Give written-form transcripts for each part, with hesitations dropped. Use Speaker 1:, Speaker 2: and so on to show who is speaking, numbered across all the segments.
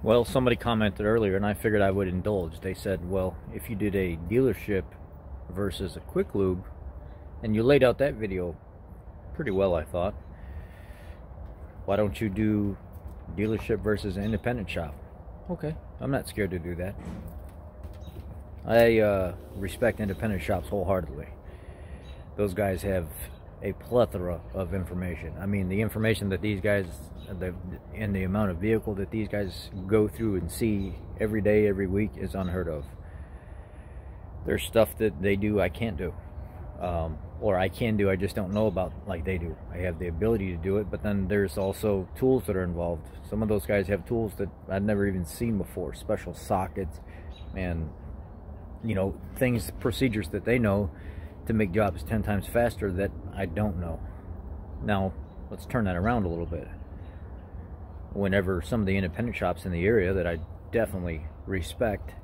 Speaker 1: Well, somebody commented earlier, and I figured I would indulge. They said, well, if you did a dealership versus a quick lube, and you laid out that video pretty well, I thought, why don't you do dealership versus an independent shop? Okay, I'm not scared to do that. I respect independent shops wholeheartedly. Those guys have a plethora of information. I mean, the information that these guys, and the amount of vehicle that these guys go through and see every day, every week is unheard of. There's stuff that they do I can't do. Or I can do, I just don't know about like they do. I have the ability to do it, but then there's also tools that are involved. Some of those guys have tools that I've never even seen before, special sockets and, you know, things, procedures that they know to make jobs 10 times faster that I don't know. Now, let's turn that around a little bit. Whenever some of the independent shops in the area that I definitely respect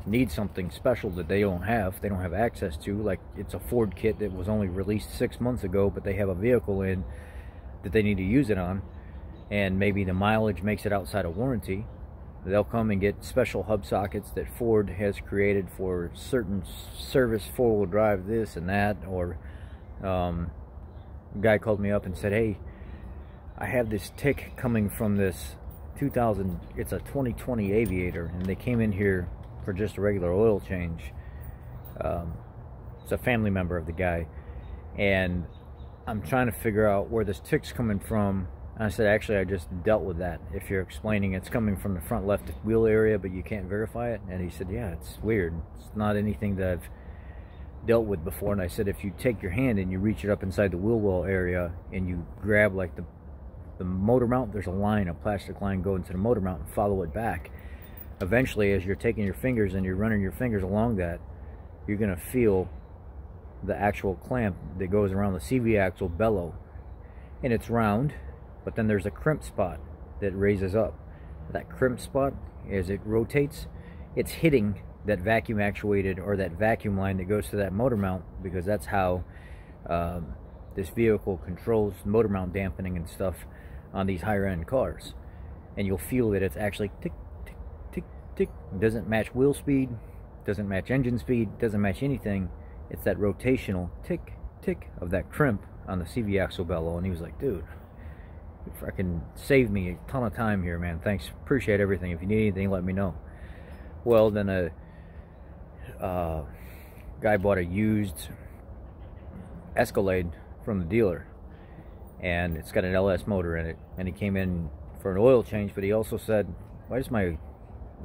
Speaker 1: need something special that they don't have access to, like it's a Ford kit that was only released 6 months ago, but they have a vehicle in that they need to use it on, and maybe the mileage makes it outside of warranty, they'll come and get special hub sockets that Ford has created for certain service, four-wheel drive, this and that. Or a guy called me up and said, hey, I have this tick coming from this 2000, it's a 2020 Aviator, and they came in here for just a regular oil change. It's a family member of the guy, and I'm trying to figure out where this tick's coming from. And I said, actually, I just dealt with that. If you're explaining it's coming from the front left wheel area, but you can't verify it. And he said, yeah, it's weird. It's not anything that I've dealt with before. And I said, if you take your hand and you reach it up inside the wheel well area and you grab like the motor mount, there's a line, a plastic line going to the motor mount, and follow it back. Eventually, as you're taking your fingers and you're running your fingers along that, you're going to feel the actual clamp that goes around the CV axle bellow. And it's round, but then there's a crimp spot that raises up. That crimp spot, as it rotates, it's hitting that vacuum actuated, or that vacuum line that goes to that motor mount, because that's how this vehicle controls motor mount dampening and stuff on these higher end cars. And you'll feel that it's actually tick, tick, tick, tick. It doesn't match wheel speed, doesn't match engine speed, doesn't match anything. It's that rotational tick, tick of that crimp on the CV axle bellow. And he was like, dude, you fucking saved me a ton of time here, man. Thanks, appreciate everything. If you need anything, let me know. Well, then a guy bought a used Escalade from the dealer, and it's got an LS motor in it, and he came in for an oil change, but he also said, why does my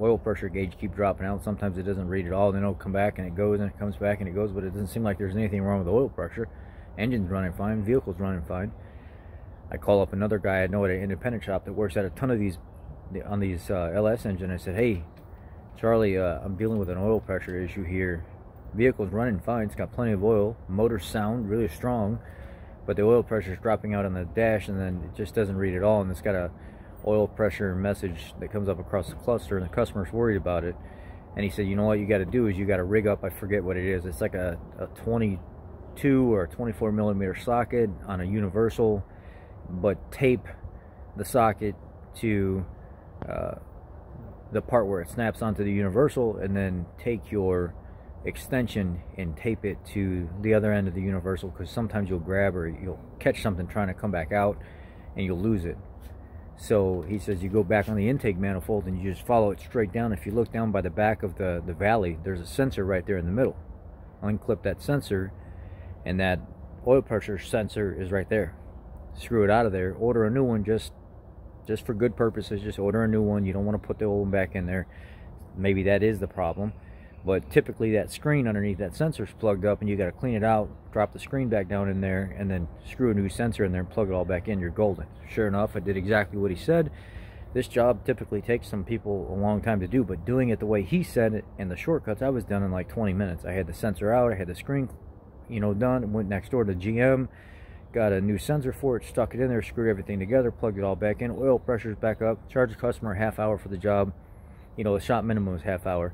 Speaker 1: oil pressure gauge keep dropping out? Sometimes it doesn't read at all, and then it'll come back and it goes, and it comes back and it goes, but it doesn't seem like there's anything wrong with the oil pressure. Engine's running fine, vehicle's running fine. I call up another guy I know at an independent shop that works at a ton of these on these LS engine. I said, hey Charlie, I'm dealing with an oil pressure issue here. Vehicle's running fine, it's got plenty of oil, motor's sound really strong, but the oil pressure is dropping out on the dash, and then it just doesn't read at all, and it's got a oil pressure message that comes up across the cluster, and the customer's worried about it. And he said, you know what you got to do is you got to rig up, I forget what it is, it's like a 22 or 24 millimeter socket on a universal, but tape the socket to the part where it snaps onto the universal, and then take your extension and tape it to the other end of the universal, because sometimes you'll grab or you'll catch something trying to come back out and you'll lose it. So he says you go back on the intake manifold and you just follow it straight down. If you look down by the back of the valley, there's a sensor right there in the middle. Unclip that sensor, and that oil pressure sensor is right there. Screw it out of there, order a new one, just for good purposes. Just order a new one. You don't want to put the old one back in there. Maybe that is the problem, but typically that screen underneath that sensor is plugged up, and you got to clean it out, drop the screen back down in there, and then screw a new sensor in there and plug it all back in. You're golden. Sure enough, I did exactly what he said. This job typically takes some people a long time to do, but doing it the way he said it and the shortcuts, I was done in like 20 minutes. I had the sensor out, I had the screen, you know, done, went next door to GM, got a new sensor for it, stuck it in there, screwed everything together, plugged it all back in, oil pressure's back up, charged the customer a half hour for the job. You know, the shop minimum was half hour,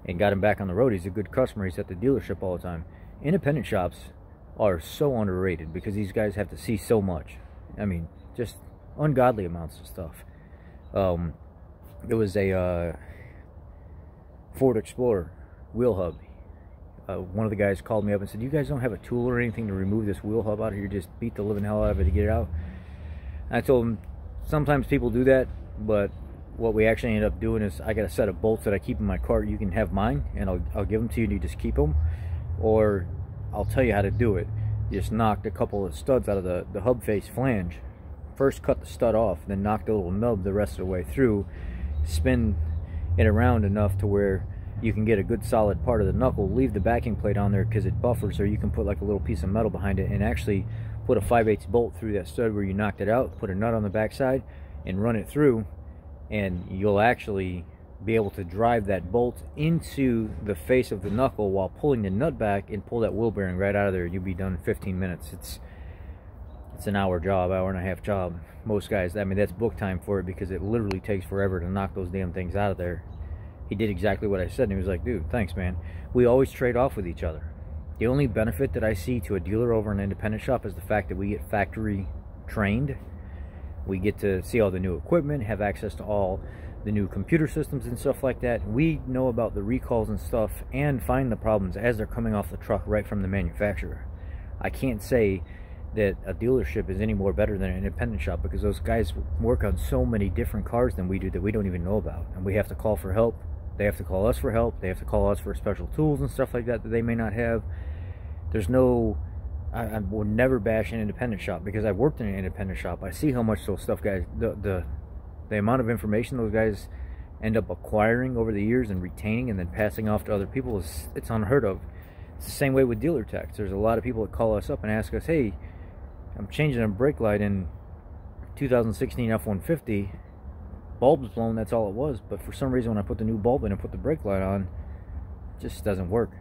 Speaker 1: and got him back on the road. He's a good customer. He's at the dealership all the time. Independent shops are so underrated because these guys have to see so much. I mean, just ungodly amounts of stuff. It was a Ford Explorer wheel hub. One of the guys called me up and said, "You guys don't have a tool or anything to remove this wheel hub out of here? You just beat the living hell out of it to get it out?" And I told him, sometimes people do that, but what we actually ended up doing is, I got a set of bolts that I keep in my cart. You can have mine, and I'll give them to you, and you just keep them. Or I'll tell you how to do it. You just knocked a couple of studs out of the hub face flange. First cut the stud off, then knock the little nub the rest of the way through. Spin it around enough to where you can get a good solid part of the knuckle. Leave the backing plate on there because it buffers, or you can put like a little piece of metal behind it and actually put a 5/8 bolt through that stud where you knocked it out, put a nut on the back side and run it through, and you'll actually be able to drive that bolt into the face of the knuckle while pulling the nut back and pull that wheel bearing right out of there. You'll be done in 15 minutes. It's an hour job, hour and a half job. Most guys, I mean, that's book time for it, because it literally takes forever to knock those damn things out of there. He did exactly what I said, and he was like, "Dude, thanks, man." We always trade off with each other. The only benefit that I see to a dealer over an independent shop is the fact that we get factory trained. We get to see all the new equipment, have access to all the new computer systems and stuff like that. We know about the recalls and stuff and find the problems as they're coming off the truck right from the manufacturer. I can't say that a dealership is any more better than an independent shop, because those guys work on so many different cars than we do that we don't even know about, and we have to call for help. They have to call us for help. They have to call us for special tools and stuff like that that they may not have. There's no, I would never bash an independent shop, because I've worked in an independent shop. I see how much those stuff guys, the amount of information those guys end up acquiring over the years and retaining and then passing off to other people is, it's unheard of. It's the same way with dealer techs. There's a lot of people that call us up and ask us, "Hey, I'm changing a brake light in 2016 F-150. Bulb's blown, that's all it was. But for some reason, when I put the new bulb in and put the brake light on, it just doesn't work."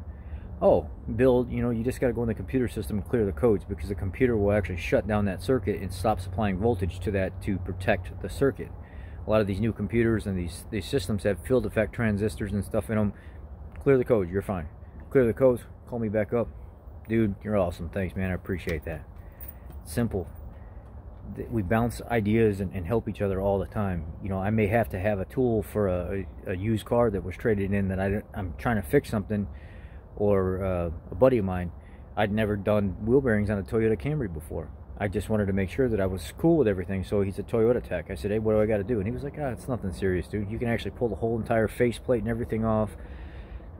Speaker 1: "Oh, Bill, you know, you just got to go in the computer system and clear the codes, because the computer will actually shut down that circuit and stop supplying voltage to that to protect the circuit." A lot of these new computers and these systems have field effect transistors and stuff in them. Clear the codes, you're fine. Clear the codes, call me back up. "Dude, you're awesome. Thanks, man. I appreciate that." Simple. We bounce ideas and help each other all the time. You know, I may have to have a tool for a used car that was traded in that I'm trying to fix something, or a buddy of mine, I'd never done wheel bearings on a Toyota Camry before. I just wanted to make sure that I was cool with everything. So he's a Toyota tech. I said, "Hey, what do I got to do?" And he was like, "It's nothing serious, dude. You can actually pull the whole entire faceplate and everything off,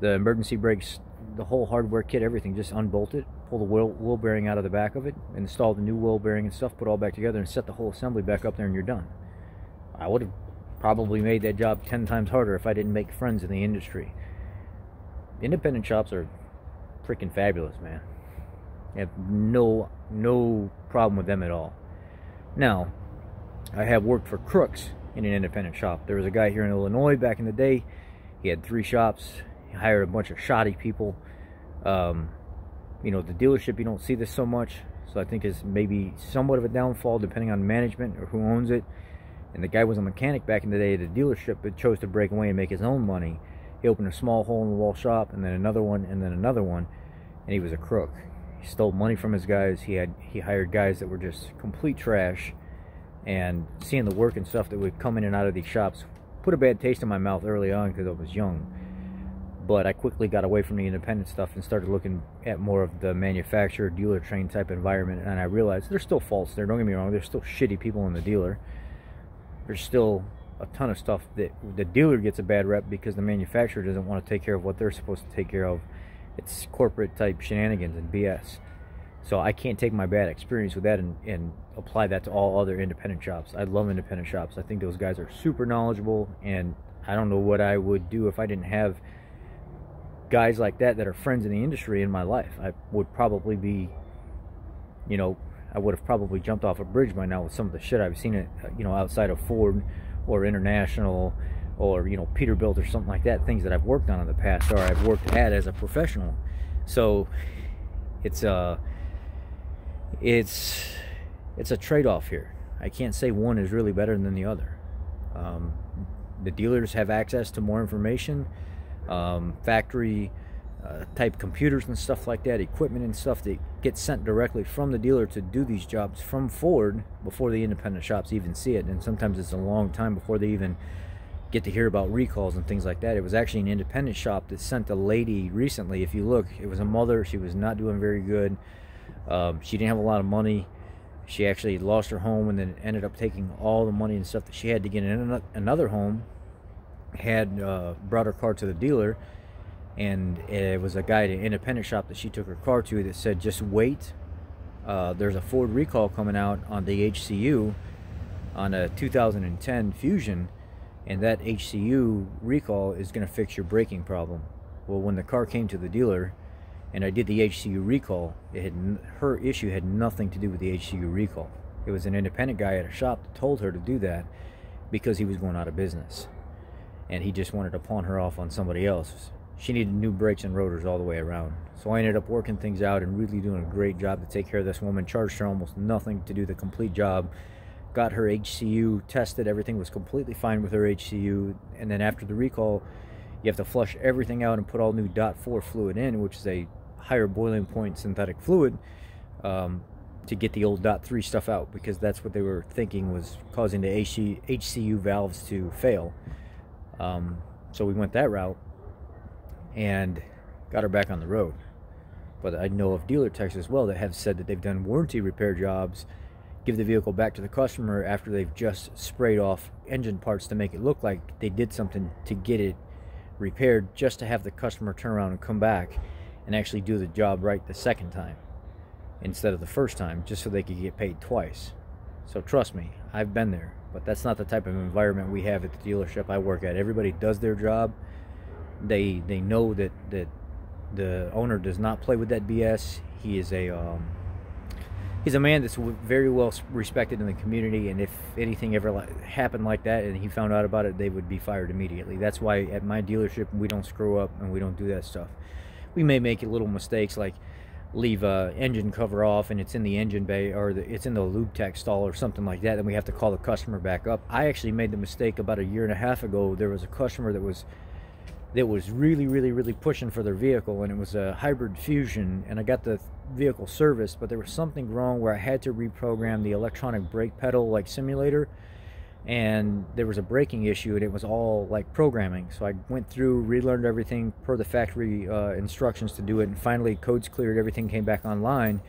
Speaker 1: the emergency brakes, the whole hardware kit, everything. Just unbolt it, pull the wheel bearing out of the back of it, install the new wheel bearing and stuff, put it all back together, and set the whole assembly back up there, and you're done." I would have probably made that job 10 times harder if I didn't make friends in the industry. Independent shops are freaking fabulous, man. I have no problem with them at all. Now, I have worked for crooks in an independent shop. There was a guy here in Illinois back in the day. He had 3 shops. He hired a bunch of shoddy people. You know, the dealership, you don't see this so much, so I think is maybe somewhat of a downfall depending on management or who owns it. And the guy was a mechanic back in the day at a dealership, but chose to break away and make his own money. He opened a small hole-in-the-wall shop, and then another one, and then another one, and he was a crook. He stole money from his guys. He hired guys that were just complete trash, and seeing the work and stuff that would come in and out of these shops put a bad taste in my mouth early on because I was young. But I quickly got away from the independent stuff and started looking at more of the manufacturer, dealer train type environment, and I realized there's still faults there. Don't get me wrong, there's still shitty people in the dealer. There's still a ton of stuff that the dealer gets a bad rep because the manufacturer doesn't want to take care of what they're supposed to take care of. It's corporate type shenanigans and BS. So I can't take my bad experience with that and apply that to all other independent shops. I love independent shops. I think those guys are super knowledgeable, and I don't know what I would do if I didn't have guys like that are friends in the industry in my life. I would probably be, you know, I would have probably jumped off a bridge by now with some of the shit I've seen it, you know, outside of Ford or International or, you know, Peterbilt or something like that, things that I've worked on in the past or I've worked at as a professional. So it's a trade-off here. I can't say one is really better than the other. The dealers have access to more information, factory type computers and stuff like that, equipment and stuff that gets sent directly from the dealer to do these jobs from Ford before the independent shops even see it, and sometimes it's a long time before they even get to hear about recalls and things like that. It was actually an independent shop that sent a lady recently. If you look, it was a mother. She was not doing very good. She didn't have a lot of money. She actually lost her home and then ended up taking all the money and stuff that she had to get in another home. Had brought her car to the dealer, and it was a guy at an independent shop that she took her car to that said, just wait. There's a Ford recall coming out on the HCU on a 2010 Fusion, and that HCU recall is going to fix your braking problem. Well, when the car came to the dealer and I did the HCU recall, her issue had nothing to do with the HCU recall. It was an independent guy at a shop that told her to do that because he was going out of business, and he just wanted to pawn her off on somebody else. She needed new brakes and rotors all the way around. So I ended up working things out and really doing a great job to take care of this woman. Charged her almost nothing to do the complete job. Got her HCU tested. Everything was completely fine with her HCU. And then after the recall, you have to flush everything out and put all new .4 fluid in, which is a higher boiling point synthetic fluid, to get the old .3 stuff out, because that's what they were thinking was causing the HCU valves to fail. So we went that route and got her back on the road. But I know of dealer techs as well that have said that they've done warranty repair jobs, give the vehicle back to the customer after they've just sprayed off engine parts to make it look like they did something to get it repaired, just to have the customer turn around and come back and actually do the job right the second time instead of the first time, just so they could get paid twice. So trust me, I've been there, but that's not the type of environment we have at the dealership I work at. Everybody does their job. They know that the owner does not play with that BS. He is he's a man that's very well respected in the community, and if anything ever happened like that and he found out about it, they would be fired immediately. That's why at my dealership we don't screw up and we don't do that stuff. We may make little mistakes like leave a engine cover off and it's in the engine bay, or it's in the lube tech stall or something like that, then we have to call the customer back up. I actually made the mistake about a year and a half ago. There was a customer that was really pushing for their vehicle, and it was a hybrid Fusion, and I got the vehicle serviced, but there was something wrong where I had to reprogram the electronic brake pedal like simulator, and there was a braking issue, and it was all like programming. So I went through, relearned everything per the factory instructions to do it, and finally codes cleared, everything came back online.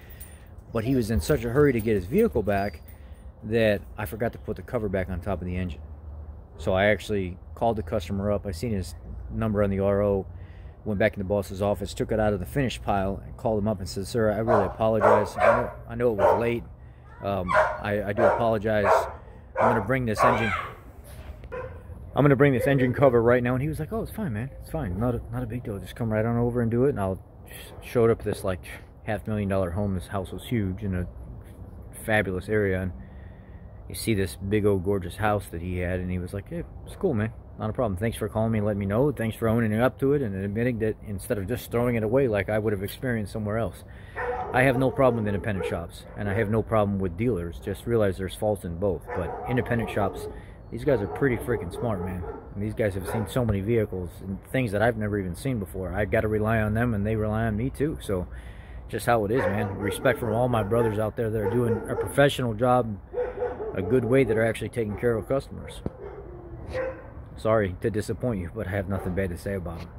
Speaker 1: But he was in such a hurry to get his vehicle back that I forgot to put the cover back on top of the engine. So I actually called the customer up. I seen his number on the RO, went back in the boss's office, took it out of the finished pile, and called him up and said, "Sir, I really apologize. I know it was late. I do apologize. I'm going to bring this engine cover right now." And he was like, "Oh, it's fine, man. It's fine. Not a big deal. Just come right on over and do it." And I showed up at this like $500,000 home. This house was huge in a fabulous area, and you see this big old gorgeous house that he had, and he was like, "Hey, it's cool, man. Not a problem. Thanks for calling me and letting me know. Thanks for owning up to it and admitting that instead of just throwing it away like I would have experienced somewhere else." I have no problem with independent shops, and I have no problem with dealers. Just realize there's faults in both. But independent shops, these guys are pretty freaking smart, man. And these guys have seen so many vehicles and things that I've never even seen before. I've got to rely on them, and they rely on me too. So just how it is, man. Respect from all my brothers out there that are doing a professional job a good way, that are actually taking care of customers. Sorry to disappoint you, but I have nothing bad to say about them.